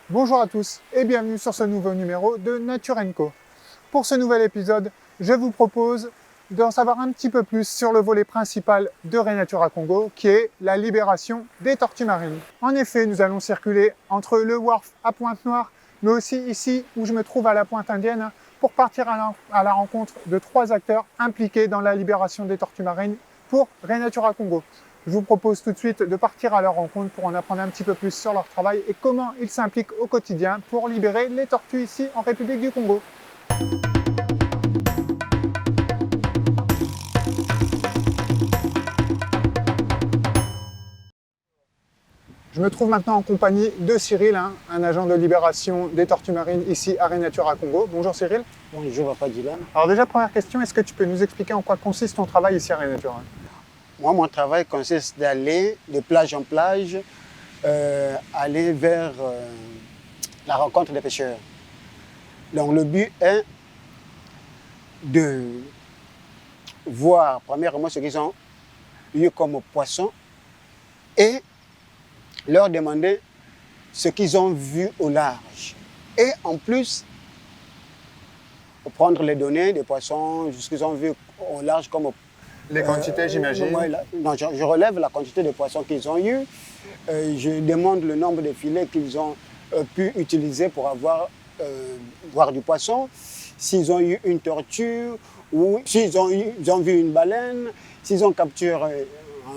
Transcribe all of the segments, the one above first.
Bonjour à tous et bienvenue sur ce nouveau numéro de Nature & Co. Pour ce nouvel épisode, je vous propose d'en savoir un petit peu plus sur le volet principal de Renatura Congo, qui est la libération des tortues marines. En effet, nous allons circuler entre le wharf à Pointe-Noire, mais aussi ici où je me trouve à la Pointe Indienne, pour partir à la rencontre de 3 acteurs impliqués dans la libération des tortues marines pour Renatura Congo. Je vous propose tout de suite de partir à leur rencontre pour en apprendre un petit peu plus sur leur travail et comment ils s'impliquent au quotidien pour libérer les tortues ici en République du Congo. Je me trouve maintenant en compagnie de Cyril, un agent de libération des tortues marines ici à Renatura Congo. Bonjour Cyril. Bonjour Papa Dylan. Alors déjà, première question, est-ce que tu peux nous expliquer en quoi consiste ton travail ici à Renatura? Moi, mon travail consiste d'aller de plage en plage, aller vers la rencontre des pêcheurs. Donc le but est de voir premièrement ce qu'ils ont eu comme poissons et leur demander ce qu'ils ont vu au large. Et en plus, prendre les données des poissons, ce qu'ils ont vu au large comme les quantités, j'imagine. Non, je relève la quantité de poissons qu'ils ont eu. Je demande le nombre de filets qu'ils ont pu utiliser pour voir du poisson. S'ils ont eu une tortue, ou s'ils ont vu une baleine, s'ils ont capturé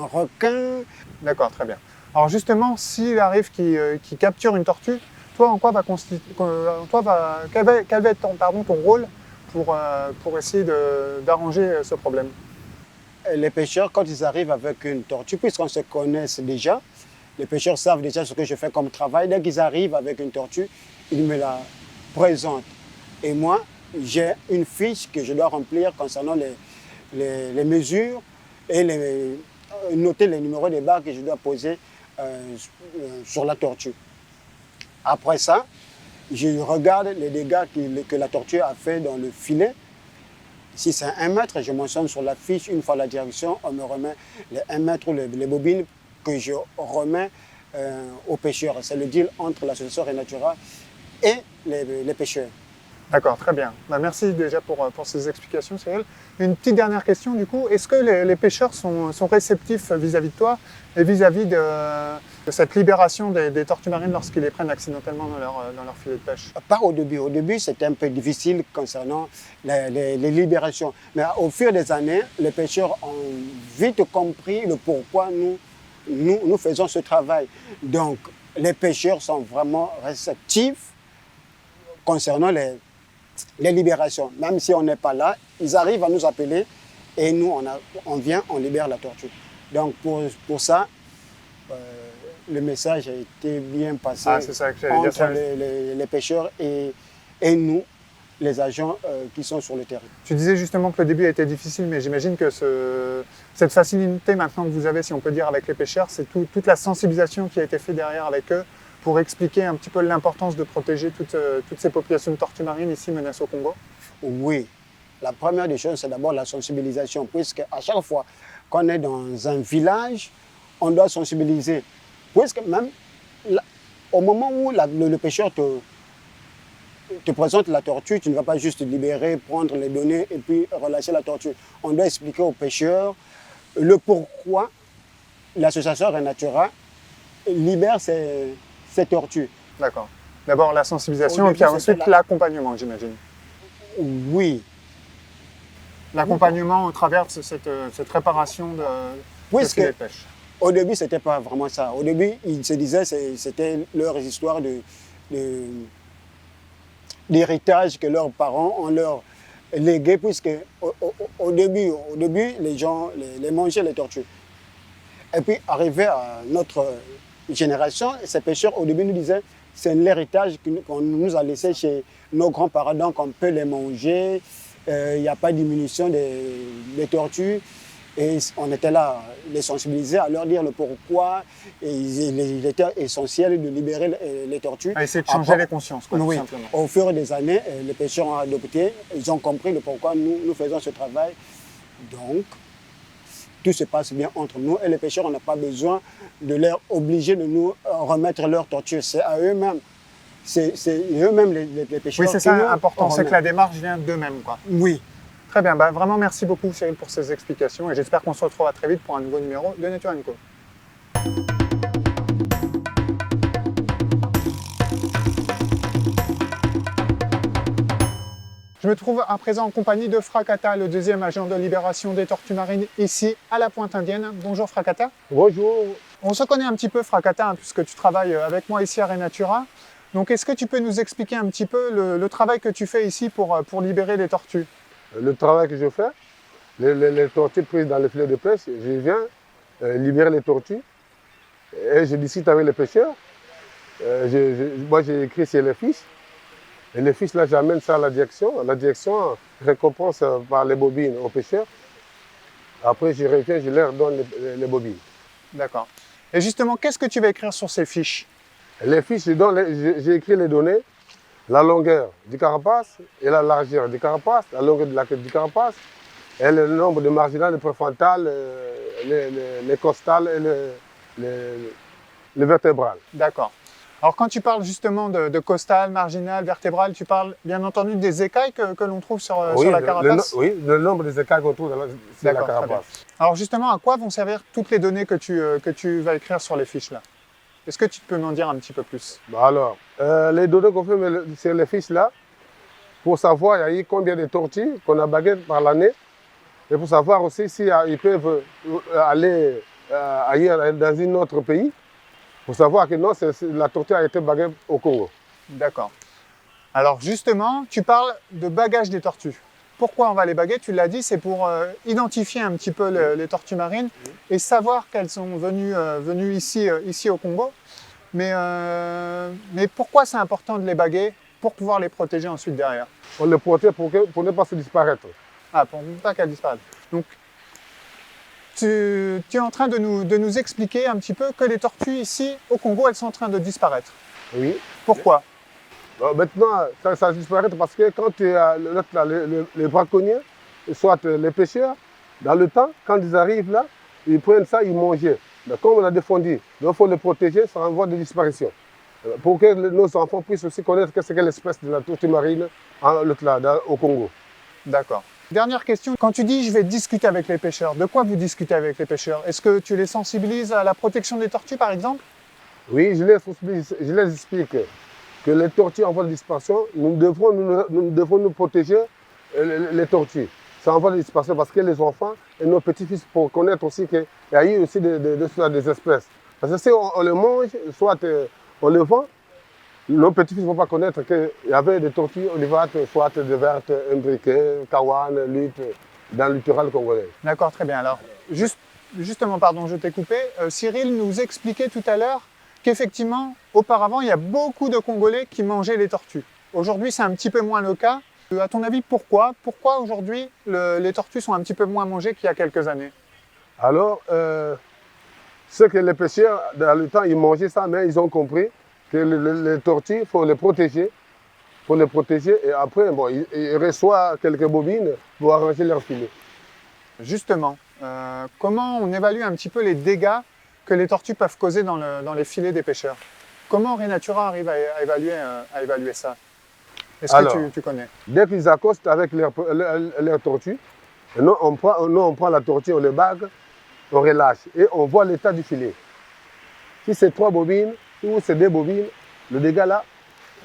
un requin. D'accord, très bien. Alors justement, s'il arrive qu'il capture une tortue, toi, en quoi quel va être ton rôle pour essayer d'arranger ce problème? Les pêcheurs, quand ils arrivent avec une tortue, puisqu'on se connaisse déjà, les pêcheurs savent déjà ce que je fais comme travail. Dès qu'ils arrivent avec une tortue, ils me la présentent. Et moi, j'ai une fiche que je dois remplir concernant les mesures et noter les numéros des barres que je dois poser sur la tortue. Après ça, je regarde les dégâts que la tortue a fait dans le filet. Si c'est 1 mètre, je mentionne sur la fiche, une fois la direction, on me remet les 1 mètre ou les bobines que je remets aux pêcheurs. C'est le deal entre l'association Renatura et les pêcheurs. D'accord, très bien. Merci déjà pour ces explications, Cyril. Une petite dernière question du coup. Est-ce que les pêcheurs sont réceptifs vis-à-vis de toi et vis-à-vis de cette libération des tortues marines lorsqu'ils les prennent accidentellement dans leur filet de pêche? Pas au début. Au début, c'était un peu difficile concernant les libérations. Mais au fur des années, les pêcheurs ont vite compris le pourquoi nous faisons ce travail. Donc, les pêcheurs sont vraiment réceptifs concernant les libérations. Même si on n'est pas là, ils arrivent à nous appeler et nous, on vient, on libère la tortue. Donc pour ça, le message a été bien passé entre les pêcheurs et nous, les agents qui sont sur le terrain. Tu disais justement que le début a été difficile, mais j'imagine que cette facilité maintenant que vous avez, si on peut dire, avec les pêcheurs, c'est toute la sensibilisation qui a été faite derrière avec eux pour expliquer un petit peu l'importance de protéger toutes ces populations de tortues marines ici menacées au Congo? Oui. La première des choses, c'est d'abord la sensibilisation, puisque à chaque fois qu'on est dans un village, on doit sensibiliser. Puisque même au moment où le pêcheur te présente la tortue, tu ne vas pas juste libérer, prendre les données et puis relâcher la tortue. On doit expliquer aux pêcheurs le pourquoi l'association Renatura libère ces tortues. D'accord. D'abord la sensibilisation et puis ensuite l'accompagnement, j'imagine. Oui. L'accompagnement au travers de cette réparation de filet de pêche. Au début, ce n'était pas vraiment ça. Au début, ils se disaient que c'était leur histoire d'héritage que leurs parents ont leur légué, puisque au début, les gens les mangeaient, les tortues. Et puis, arrivé à notre génération, ces pêcheurs, au début, nous disaient c'est l'héritage qu'on nous a laissé chez nos grands-parents, donc on peut les manger, il n'y a pas de diminution des tortues. Et on était là, les sensibiliser, à leur dire le pourquoi. Et il était essentiel de libérer les tortues. À essayer de changer les consciences, quoi, oui, tout simplement. au fur des années, les pêcheurs ont adopté, ils ont compris le pourquoi nous faisons ce travail. Donc, tout se passe bien entre nous et les pêcheurs, on n'a pas besoin de leur obliger de nous remettre leurs tortues. C'est à eux-mêmes. C'est eux-mêmes les pêcheurs. Oui, c'est ça important, c'est que la démarche vient d'eux-mêmes, quoi. Oui. Très bien, bah, vraiment merci beaucoup Cyril pour ces explications et j'espère qu'on se retrouvera très vite pour un nouveau numéro de Nature & Co. Je me trouve à présent en compagnie de Fracata, le deuxième agent de libération des tortues marines ici à la Pointe-Indienne. Bonjour Fracata. Bonjour. On se connaît un petit peu Fracata hein, puisque tu travailles avec moi ici à Renatura. Donc est-ce que tu peux nous expliquer un petit peu le travail que tu fais ici pour libérer les tortues? Le travail que je fais, les tortues prises dans les filets de pêche, je viens libérer les tortues et je discute avec les pêcheurs. Moi j'ai écrit sur les fiches. Et les fiches, là, j'amène ça à la direction. La direction récompense par les bobines aux pêcheurs. Après, je reviens, je leur donne les bobines. D'accord. Et justement, qu'est-ce que tu vas écrire sur ces fiches? Les fiches, j'ai écrit les données, la longueur du carapace et la largeur du carapace, la longueur de la queue du carapace, et le nombre de marginales, de préfrontales, les costales et les vertébrales. D'accord. Alors quand tu parles justement de costal, marginal, vertébral, tu parles bien entendu des écailles que l'on trouve sur la carapace? Oui, le nombre des écailles qu'on trouve sur la carapace. Alors justement, à quoi vont servir toutes les données que tu vas écrire sur les fiches là? Est-ce que tu peux m'en dire un petit peu plus? Alors, les données qu'on fait sur les fiches là, pour savoir il y a eu combien de tortues qu'on a baguées par l'année, et pour savoir aussi s'ils peuvent aller ailleurs dans un autre pays, pour savoir que non, la tortue a été baguée au Congo. D'accord. Alors justement, tu parles de bagage des tortues. Pourquoi on va les baguer? Tu l'as dit, c'est pour identifier un petit peu les tortues marines et savoir qu'elles sont venues ici au Congo. Mais pourquoi c'est important de les baguer pour pouvoir les protéger ensuite derrière? On les protège pour ne pas se disparaître. Ah, pour ne pas qu'elles disparaissent. Donc, tu es en train de nous expliquer un petit peu que les tortues ici au Congo, elles sont en train de disparaître. Oui. Pourquoi? Maintenant, ça disparaît parce que quand les braconniers, soit les pêcheurs, dans le temps, quand ils arrivent là, ils prennent ça, ils mangent. Mais comme on a défendu, il faut les protéger, ça envoie des disparitions. Pour que nos enfants puissent aussi connaître ce qu'est l'espèce de la tortue marine au Congo. D'accord. Dernière question, quand tu dis je vais discuter avec les pêcheurs, de quoi vous discutez avec les pêcheurs? Est-ce que tu les sensibilises à la protection des tortues par exemple? Oui, je les explique que les tortues en voie de disparition, nous devons nous protéger les tortues. Ça en voie de disparition parce que les enfants et nos petits-fils pour connaître aussi qu'il y a eu aussi des espèces. Parce que si on les mange, soit on les vend, nos petits-fils ne vont pas connaître qu'il y avait des tortues olivates, soit des vertes, imbriquées, kawan, lutte, dans le littoral congolais. D'accord, très bien. Alors, justement, pardon, je t'ai coupé. Cyril nous expliquait tout à l'heure qu'effectivement, auparavant, il y a beaucoup de Congolais qui mangeaient les tortues. Aujourd'hui, c'est un petit peu moins le cas. À ton avis, pourquoi? Pourquoi aujourd'hui, les tortues sont un petit peu moins mangées qu'il y a quelques années? Alors, ce que les pêcheurs, dans le temps, ils mangeaient ça, mais ils ont compris que les tortues, il faut les protéger. Et après, bon, ils reçoivent quelques bobines pour arranger leur filet. Justement, comment on évalue un petit peu les dégâts que les tortues peuvent causer dans les filets des pêcheurs? Comment Renatura arrive à évaluer ça? Est-ce que tu connais? Dès qu'ils accostent avec leurs tortues, nous on prend la tortue, on les bague, on relâche et on voit l'état du filet. Si c'est 3 bobines ou c'est 2 bobines, le dégât là,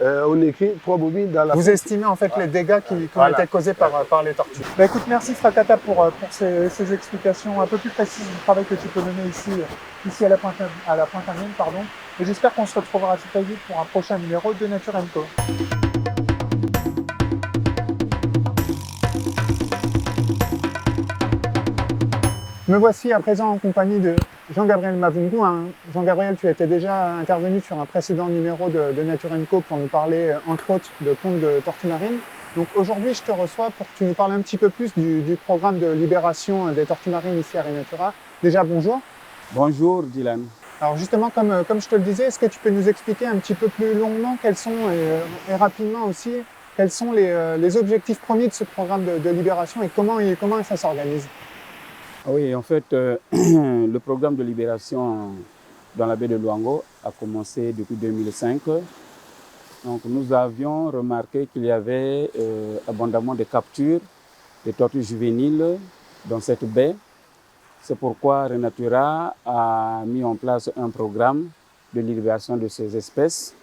on écrit 3 bobines dans la... Vous estimez en fait les dégâts qui ont été causés par les tortues. Bah, écoute, merci Fracata pour ces explications un peu plus précises du travail que tu peux mener ici à la Pointe-Indienne, pardon. Et j'espère qu'on se retrouvera très vite pour un prochain numéro de Nature & Co. Me voici à présent en compagnie de Jean-Gabriel Mavungu. Jean-Gabriel, tu étais déjà intervenu sur un précédent numéro de Nature & Co pour nous parler entre autres de ponte de tortues marines. Donc aujourd'hui, je te reçois pour que tu nous parles un petit peu plus du programme de libération des tortues marines ici à Renatura. Déjà, bonjour. Bonjour Dylan. Alors justement, comme je te le disais, est-ce que tu peux nous expliquer un petit peu plus longuement quels sont, et rapidement aussi, quels sont les objectifs premiers de ce programme de libération et comment ça s'organise? Oui, en fait, le programme de libération dans la baie de Luango a commencé depuis 2005. Donc, nous avions remarqué qu'il y avait abondamment de captures de tortues juvéniles dans cette baie. C'est pourquoi Renatura a mis en place un programme de libération de ces espèces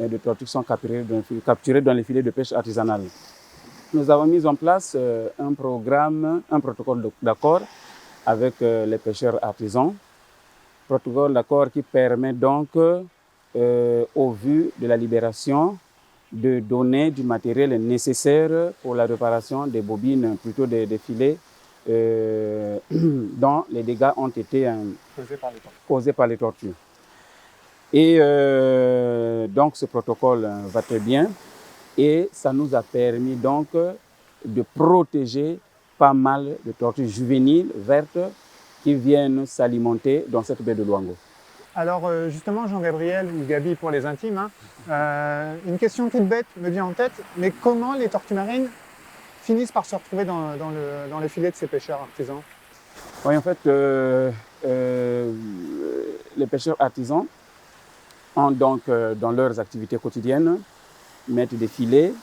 et de tortues qui sont capturées dans les filets de pêche artisanale. Nous avons mis en place un protocole d'accord avec les pêcheurs artisans. Protocole d'accord qui permet donc, au vu de la libération, de donner du matériel nécessaire pour la réparation des bobines, plutôt des filets, dont les dégâts ont été causés par les tortues. Et donc ce protocole va très bien et ça nous a permis donc de protéger pas mal de tortues juvéniles vertes qui viennent s'alimenter dans cette baie de Luango. Alors justement, Jean-Gabriel, ou Gabi pour les intimes, une question toute bête me vient en tête, mais comment les tortues marines finissent par se retrouver dans les filets de ces pêcheurs artisans? Oui, en fait, les pêcheurs artisans ont donc dans leurs activités quotidiennes mettent des filets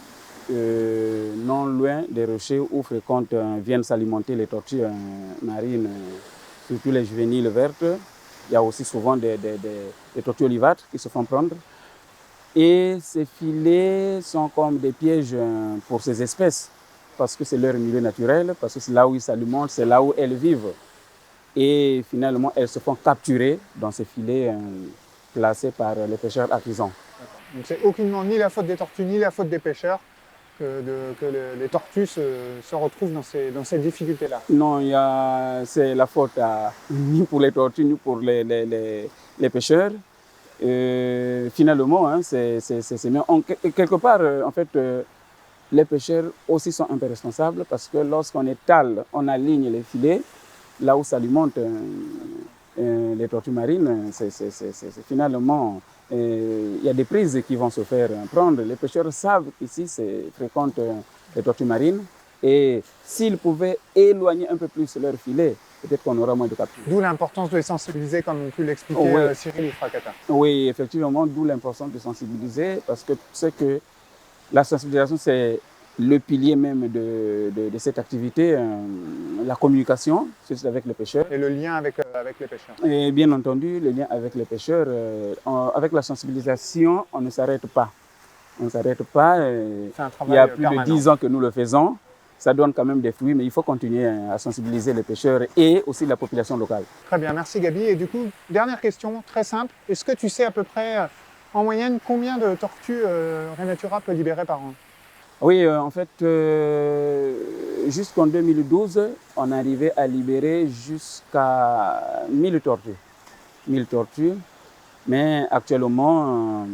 non loin des rochers où viennent s'alimenter les tortues marines, surtout les juvéniles vertes. Il y a aussi souvent des tortues olivâtres qui se font prendre. Et ces filets sont comme des pièges pour ces espèces, parce que c'est leur milieu naturel, parce que c'est là où ils s'alimentent, c'est là où elles vivent. Et finalement, elles se font capturer dans ces filets placés par les pêcheurs artisans. Donc c'est aucunement ni la faute des tortues, ni la faute des pêcheurs que les tortues se retrouvent dans ces difficultés-là. Non, c'est la faute ni pour les tortues, ni pour les pêcheurs. Finalement, hein, c'est quelque part, en fait, les pêcheurs aussi sont un peu responsables parce que lorsqu'on étale, on aligne les filets, là où s'alimentent les tortues marines, finalement, il y a des prises qui vont se faire prendre. Les pêcheurs savent qu'ici, fréquentent les tortues marines et s'ils pouvaient éloigner un peu plus leur filet, peut-être qu'on aura moins de captures. D'où l'importance de les sensibiliser, comme ont pu l'expliquer Cyril ou Fracata. Oui, effectivement, d'où l'importance de sensibiliser, parce que c'est que la sensibilisation, c'est le pilier même de cette activité, la communication, c'est avec les pêcheurs. Et le lien avec les pêcheurs. Et bien entendu, le lien avec les pêcheurs, avec la sensibilisation, on ne s'arrête pas. On ne s'arrête pas. Il y a plus de 10 ans que nous le faisons. Ça donne quand même des fruits, mais il faut continuer à sensibiliser les pêcheurs et aussi la population locale. Très bien, merci Gabi. Et du coup, dernière question, très simple. Est-ce que tu sais à peu près, en moyenne, combien de tortues Renatura peut libérer par an? Oui, en fait, jusqu'en 2012, on arrivait à libérer jusqu'à 1000 tortues. 1000 tortues, mais actuellement,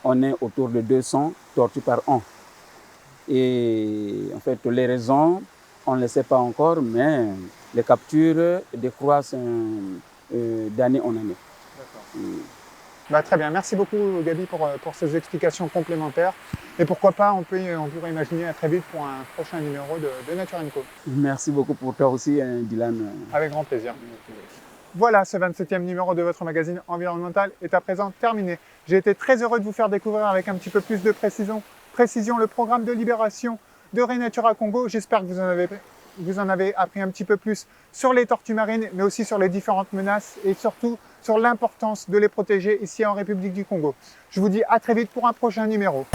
on est autour de 200 tortues par an. Et en fait, les raisons, on ne les sait pas encore, mais les captures décroissent d'année en année. D'accord. Bah, très bien, merci beaucoup Gabi pour ces explications complémentaires. Et pourquoi pas, on pourrait imaginer à très vite pour un prochain numéro de Nature & Co. Merci beaucoup pour toi aussi, Dylan. Avec grand plaisir. Voilà, ce 27e numéro de votre magazine environnemental est à présent terminé. J'ai été très heureux de vous faire découvrir avec un petit peu plus de précision le programme de libération de Renatura Congo. J'espère que vous en avez appris un petit peu plus sur les tortues marines, mais aussi sur les différentes menaces et surtout sur l'importance de les protéger ici en République du Congo. Je vous dis à très vite pour un prochain numéro.